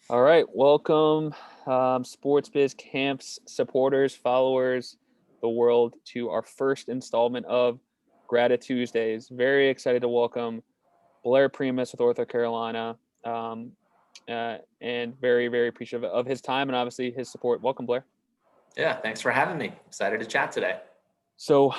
All right, welcome, Sports Biz Camps supporters, followers, the world, to our first installment of GratiTuesdays. Very excited to welcome Blair Primis with OrthoCarolina, and very, very appreciative of his time and obviously his support. Welcome, Blair. Yeah, thanks for having me. Excited to chat today. So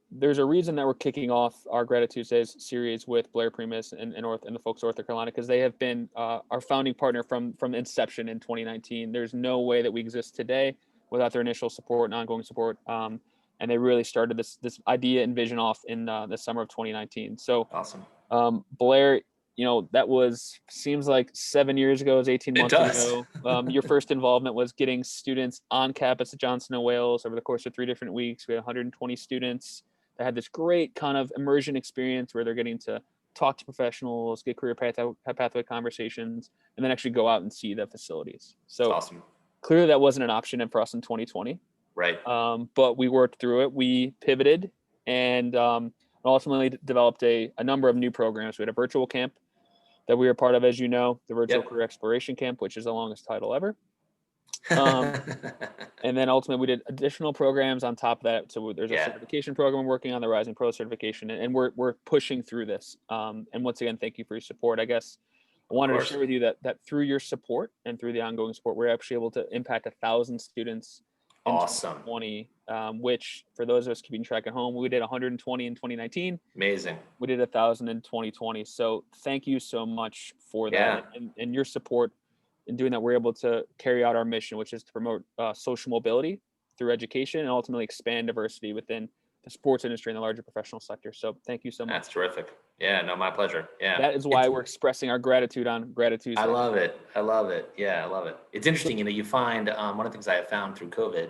there's a reason that we're kicking off our GratiTuesdays series with Blair Primis and the folks at OrthoCarolina, because they have been our founding partner from inception in 2019. There's no way that we exist today without their initial support and ongoing support. And they really started this idea and vision off in the summer of 2019. So Awesome. Blair, that seems like 7 years ago, it was 18 It months does. ago. Your first involvement was getting students on campus at Johnson & Wales over the course of 3 different weeks. We had 120 students that had this great kind of immersion experience where they're getting to talk to professionals, get career pathway conversations, and then actually go out and see the facilities. It's So awesome. clearly that wasn't an option for us in 2020. Right. But we worked through it. We pivoted and ultimately developed a number of new programs. We had a virtual camp that we were part of, as you know, the Virtual Yep. Career Exploration Camp, which is the longest title ever. Um, and then ultimately we did additional programs on top of that. So there's a certification program we're working on, the Rising Pro certification, and we're pushing through this. And once again, thank you for your support. I guess I wanted to share with you that through your support and through the ongoing support, we're actually able to impact 1,000 students in Awesome. 2020, which for those of us keeping track at home, we did 120 in 2019. Amazing. We did 1,000 in 2020. So thank you so much for that and your support in doing that. We're able to carry out our mission, which is to promote social mobility through education and ultimately expand diversity within the sports industry and the larger professional sector. So thank you so much. That's terrific. Yeah, no, my pleasure. Yeah. That is why we're expressing our gratitude on GratiTuesday. I love it. I love it. Yeah, I love it. It's interesting, you find one of the things I have found through COVID,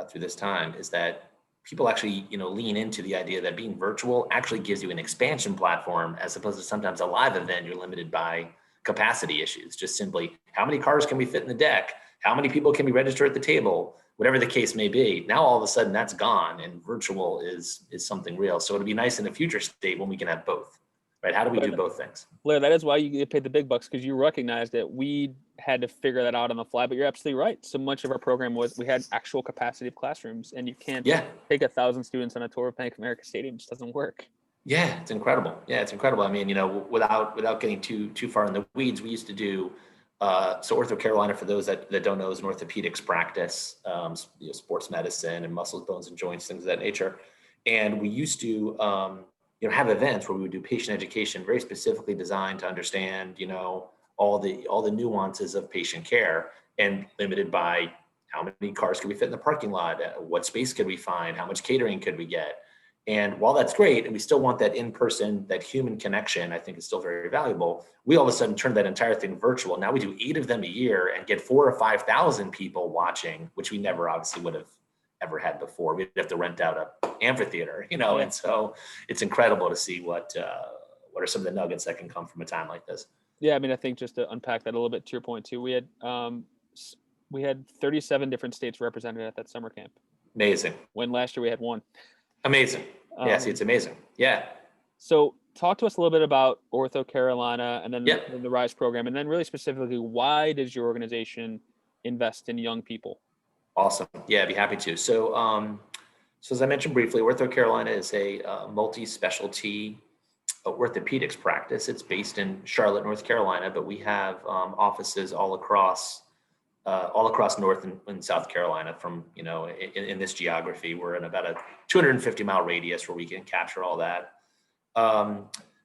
through this time, is that people actually, lean into the idea that being virtual actually gives you an expansion platform, as opposed to sometimes a live event. You're limited by capacity issues. Just simply, how many cars can we fit in the deck? How many people can we register at the table? Whatever the case may be. Now all of a sudden that's gone, and virtual is something real. So it'll be nice in the future state when we can have both. Right? How do we do both things? Blair, that is why you get paid the big bucks, because you recognize that we had to figure that out on the fly. But you're absolutely right. So much of our program we had actual capacity of classrooms, and you can't take 1,000 students on a tour of Bank of America Stadium. It just doesn't work. Yeah, it's incredible. Yeah, it's incredible. I mean, without getting too far in the weeds, we used to do so OrthoCarolina, for those that don't know, is an orthopedics practice, sports medicine and muscles, bones, and joints, things of that nature. And we used to have events where we would do patient education, very specifically designed to understand, all the nuances of patient care, and limited by how many cars could we fit in the parking lot, what space could we find, how much catering could we get. And while that's great, and we still want that in-person, that human connection, I think is still very valuable. We all of a sudden turned that entire thing virtual. Now we do 8 of them a year and get 4,000 or 5,000 people watching, which we never obviously would have ever had before. We'd have to rent out an amphitheater, and so it's incredible to see what are some of the nuggets that can come from a time like this. Yeah, I mean, I think just to unpack that a little bit, to your point too, we had 37 different states represented at that summer camp. Amazing. When last year we had 1. Amazing. Yeah, see, it's amazing. Yeah. So talk to us a little bit about OrthoCarolina and then the RISE program, and then really specifically, why does your organization invest in young people? Awesome. Yeah, I'd be happy to. So, as I mentioned briefly, OrthoCarolina is a multi-specialty orthopedics practice. It's based in Charlotte, North Carolina, but we have offices all across North and South Carolina. From in this geography, we're in about a 250-mile radius where we can capture all that.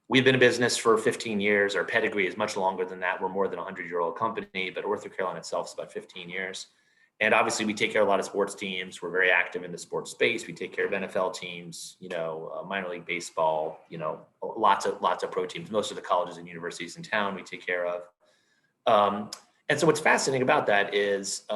We've been in business for 15 years. Our pedigree is much longer than that. We're more than a 100-year-old company, but OrthoCarolina itself is about 15 years. And obviously, we take care of a lot of sports teams. We're very active in the sports space. We take care of NFL teams, minor league baseball, lots of pro teams. Most of the colleges and universities in town we take care of. And so what's fascinating about that is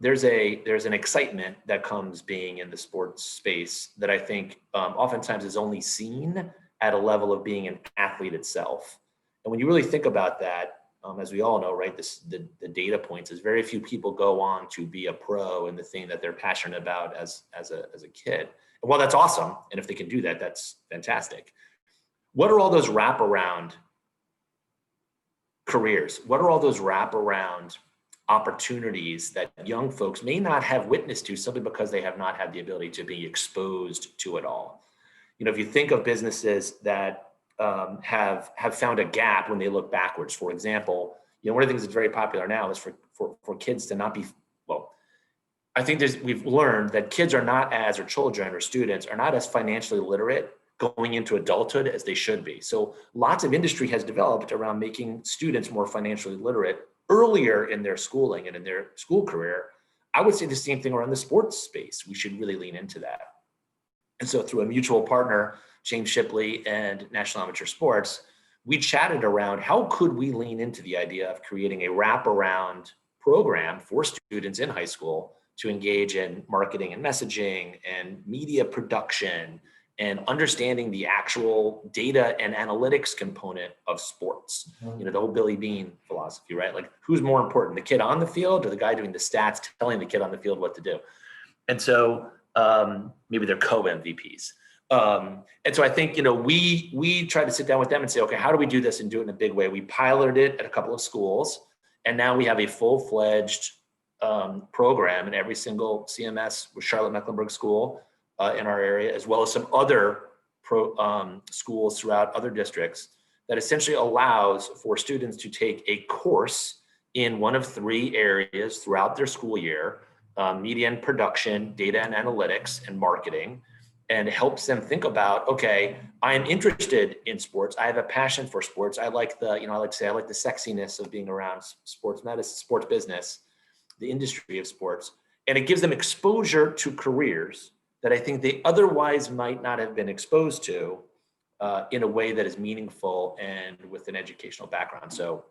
there's an excitement that comes being in the sports space that I think oftentimes is only seen at a level of being an athlete itself. And when you really think about that, as we all know, right, the data points is very few people go on to be a pro in the thing that they're passionate about as a kid. And while that's awesome, and if they can do that, that's fantastic. What are all those wraparound careers? What are all those wraparound opportunities that young folks may not have witnessed to simply because they have not had the ability to be exposed to it all? If you think of businesses that have found a gap when they look backwards, for example, one of the things that's very popular now is for kids to not be, well, I think we've learned that kids are not as, or children or students are not as financially literate going into adulthood as they should be. So lots of industry has developed around making students more financially literate earlier in their schooling and in their school career. I would say the same thing around the sports space. We should really lean into that. And so through a mutual partner, James Shipley and National Amateur Sports, we chatted around how could we lean into the idea of creating a wraparound program for students in high school to engage in marketing and messaging and media production and understanding the actual data and analytics component of sports. The whole Billy Bean philosophy, right? Like, who's more important, the kid on the field or the guy doing the stats telling the kid on the field what to do? And so maybe they're co-MVPs. And so I think, we try to sit down with them and say, okay, how do we do this and do it in a big way? We piloted it at a couple of schools, and now we have a full-fledged program in every single CMS with Charlotte Mecklenburg school in our area, as well as some other schools throughout other districts, that essentially allows for students to take a course in one of 3 areas throughout their school year, media and production, data and analytics, and marketing, and helps them think about, okay, I'm interested in sports. I have a passion for sports. I like the sexiness of being around sports medicine, sports business, the industry of sports. And it gives them exposure to careers that I think they otherwise might not have been exposed to in a way that is meaningful and with an educational background. So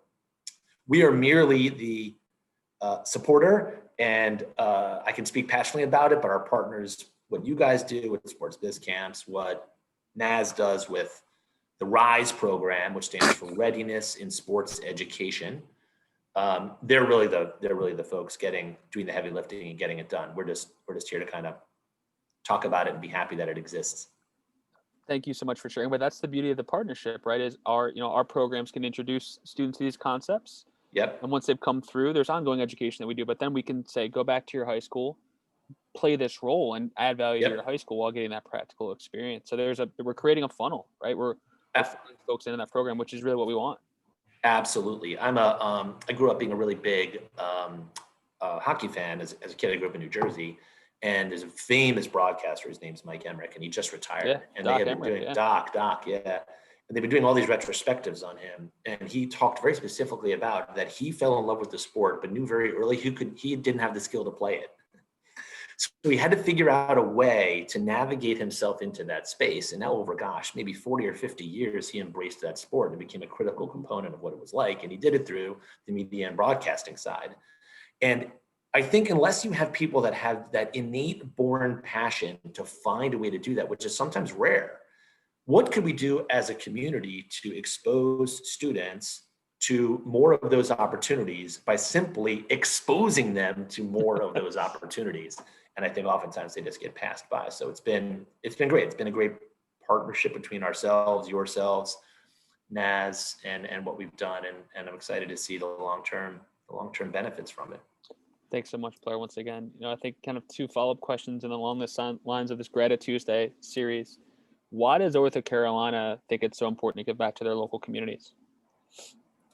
we are merely the supporter, and I can speak passionately about it, but our partners, what you guys do with Sports Biz Camps, what NAS does with the RISE program, which stands for Readiness in Sports Education, they're really the folks doing the heavy lifting and getting it done. We're just here to kind of talk about it and be happy that it exists. Thank you so much for sharing. But that's the beauty of the partnership, right? Is our programs can introduce students to these concepts. Yep. And once they've come through, there's ongoing education that we do, but then we can say, go back to your high school, play this role and add value to your high school while getting that practical experience. So we're creating a funnel, right? We're putting folks into that program, which is really what we want. Absolutely. I grew up being a really big hockey fan as a kid. I grew up in New Jersey, and there's a famous broadcaster. His name's Mike Emmerich, and he just retired. Yeah, and Doc they have been Emmerich, doing Doc. And they've been doing all these retrospectives on him. And he talked very specifically about that he fell in love with the sport, but knew very early he didn't have the skill to play it. So he had to figure out a way to navigate himself into that space. And now over, maybe 40 or 50 years, he embraced that sport and became a critical component of what it was like. And he did it through the media and broadcasting side. And I think unless you have people that have that innate born passion to find a way to do that, which is sometimes rare, what could we do as a community to expose students to more of those opportunities by simply exposing them to more of those opportunities? And I think oftentimes they just get passed by. So it's been great. It's been a great partnership between ourselves, yourselves, NAS, and what we've done. And I'm excited to see the long-term benefits from it. Thanks so much, Blair, once again. I think kind of 2 follow-up questions and along the lines of this GratiTuesday series. Why does OrthoCarolina think it's so important to give back to their local communities?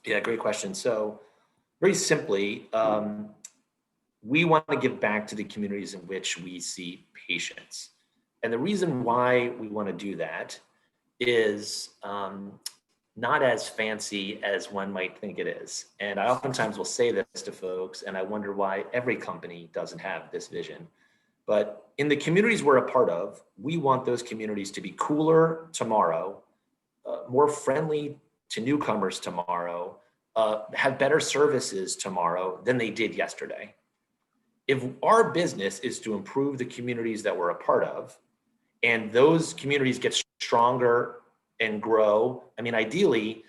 Yeah, great question. So very simply, we want to give back to the communities in which we see patients. And the reason why we want to do that is not as fancy as one might think it is. And I oftentimes will say this to folks, and I wonder why every company doesn't have this vision. But in the communities we're a part of, we want those communities to be cooler tomorrow, more friendly to newcomers tomorrow, have better services tomorrow than they did yesterday. If our business is to improve the communities that we're a part of, and those communities get stronger and grow, ideally,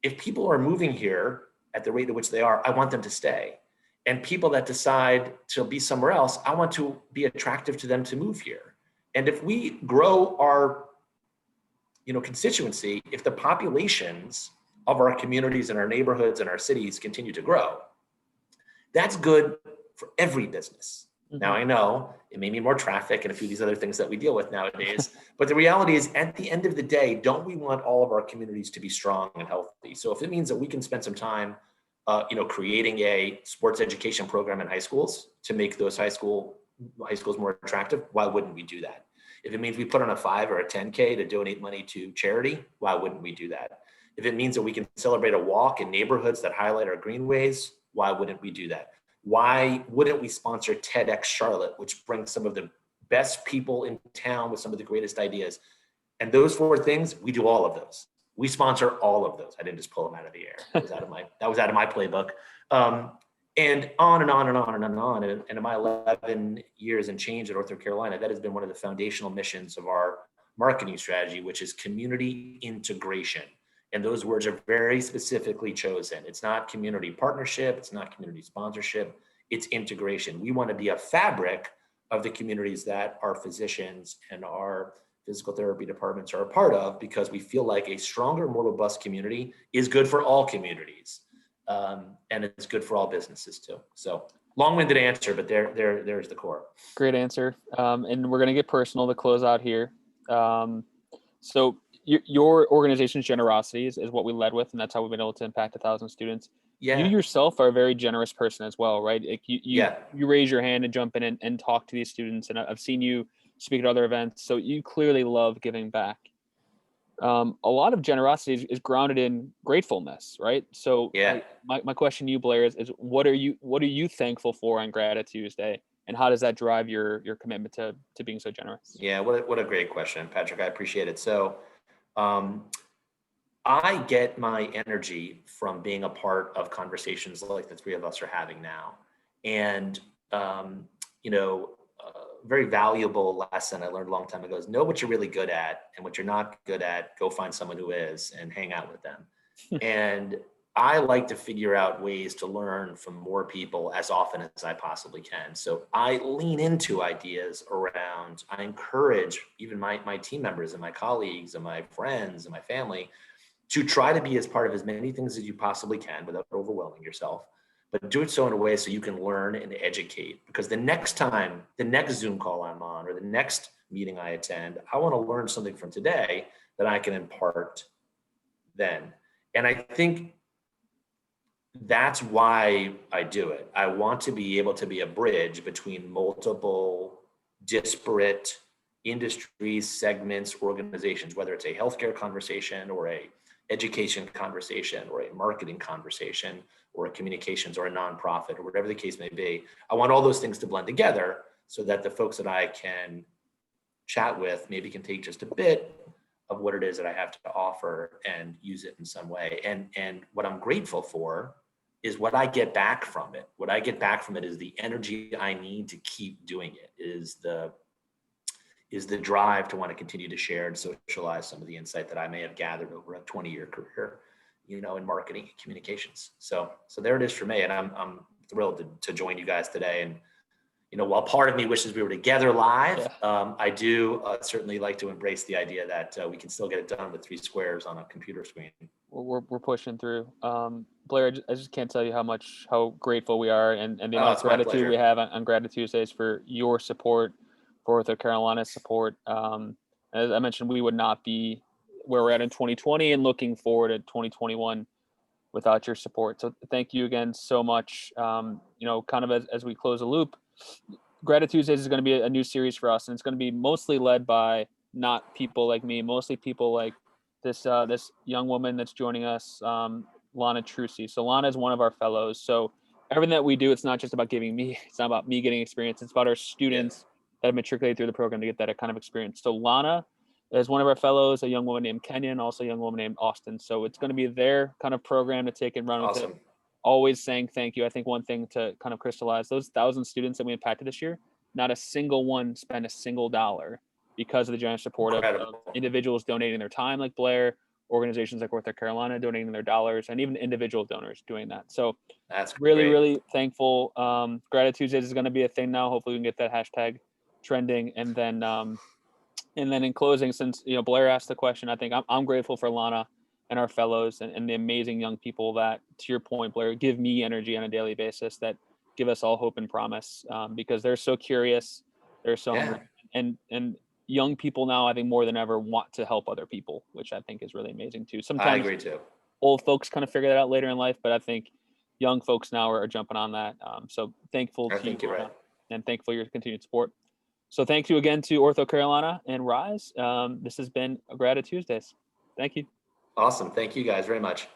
if people are moving here at the rate at which they are, I want them to stay. And people that decide to be somewhere else, I want to be attractive to them to move here. And if we grow our constituency, if the populations of our communities and our neighborhoods and our cities continue to grow. That's good for every business. Mm-hmm. Now, I know it may mean more traffic and a few of these other things that we deal with nowadays, but the reality is, at the end of the day, don't we want all of our communities to be strong and healthy? So if it means that we can spend some time, creating a sports education program in high schools to make those high schools more attractive, why wouldn't we do that? If it means we put on a 5 or a 10K to donate money to charity, why wouldn't we do that? If it means that we can celebrate a walk in neighborhoods that highlight our greenways, why wouldn't we do that? Why wouldn't we sponsor TEDx Charlotte, which brings some of the best people in town with some of the greatest ideas? And those 4 things, we do all of those. We sponsor all of those. I didn't just pull them out of the air. That was out of my playbook. And on and on and on and on. And in my 11 years and change at OrthoCarolina, that has been one of the foundational missions of our marketing strategy, which is community integration. And those words are very specifically chosen. It's not community partnership. It's not community sponsorship. It's integration. We want to be a fabric of the communities that our physicians and our physical therapy departments are a part of, because we feel like a stronger, more robust community is good for all communities. And it's good for all businesses too. So long-winded answer, but there's the core. Great answer. And we're going to get personal to close out here. So your organization's generosity is what we led with, and that's how we've been able to impact 1,000 students. Yeah. You yourself are a very generous person as well, right? Like you raise your hand and jump in and talk to these students, and I've seen you speak at other events. So you clearly love giving back. A lot of generosity is grounded in gratefulness, right? So yeah. My question to you, Blair, is what are you thankful for on GratiTuesday, and how does that drive your commitment to being so generous? Yeah, what a great question, Patrick. I appreciate it. So I get my energy from being a part of conversations like the 3 of us are having now. And, very valuable lesson I learned a long time ago is know what you're really good at, and what you're not good at, go find someone who is and hang out with them. And I like to figure out ways to learn from more people as often as I possibly can. So I lean into ideas around, I encourage even my team members and my colleagues and my friends and my family to try to be as part of as many things as you possibly can without overwhelming yourself, but do it so in a way so you can learn and educate. Because the next Zoom call I'm on, or the next meeting I attend, I want to learn something from today that I can impart then. And I think that's why I do it. I want to be able to be a bridge between multiple disparate industries, segments, organizations, whether it's a healthcare conversation or a education conversation or a marketing conversation or a communications or a nonprofit or whatever the case may be. I want all those things to blend together so that the folks that I can chat with maybe can take just a bit of what it is that I have to offer and use it in some way. And what I'm grateful for is what I get back from it. What I get back from it is the energy I need to keep doing it, is the drive to want to continue to share and socialize some of the insight that I may have gathered over a 20-year career, in marketing and communications. So there it is for me. And I'm thrilled to join you guys today. And, while part of me wishes we were together live, I do certainly like to embrace the idea that we can still get it done with 3 squares on a computer screen. We're pushing through. Blair, I just can't tell you how grateful we are, and the amount of gratitude we have on GratiTuesdays for your support, for OrthoCarolina's support. As I mentioned, we would not be where we're at in 2020 and looking forward to 2021 without your support. So thank you again so much. Kind of as we close the loop, GratiTuesdays is going to be a new series for us, and it's going to be mostly led by not people like me, mostly people like this young woman that's joining us, Lana Trucy. So Lana is one of our fellows. So everything that we do, it's not just about it's not about me getting experience. It's about our students that have matriculated through the program to get that kind of experience. So Lana is one of our fellows, a young woman named Kenya, and also a young woman named Austin. So it's going to be their kind of program to take and run with it. Always saying thank you. I think one thing to kind of crystallize, those 1,000 students that we impacted this year, not a single one spent a single dollar because of the generous support of individuals donating their time like Blair, organizations like OrthoCarolina donating their dollars, and even individual donors doing that. So that's really, great. really thankful. GratiTuesdays is going to be a thing now. Hopefully we can get that hashtag trending. And then in closing, since Blair asked the question, I think I'm grateful for Lana and our fellows and the amazing young people that, to your point, Blair, give me energy on a daily basis, that give us all hope and promise, because they're so curious, they're so hungry, and young people now, I think more than ever, want to help other people, which I think is really amazing too. I Sometimes agree too. old folks kind of figure that out later in life, but I think young folks now are jumping on that. So thankful I to you, think you're right. and thankful for your continued support. So thank you again to OrthoCarolina and Rise. This has been GratiTuesdays. Thank you. Awesome. Thank you guys very much.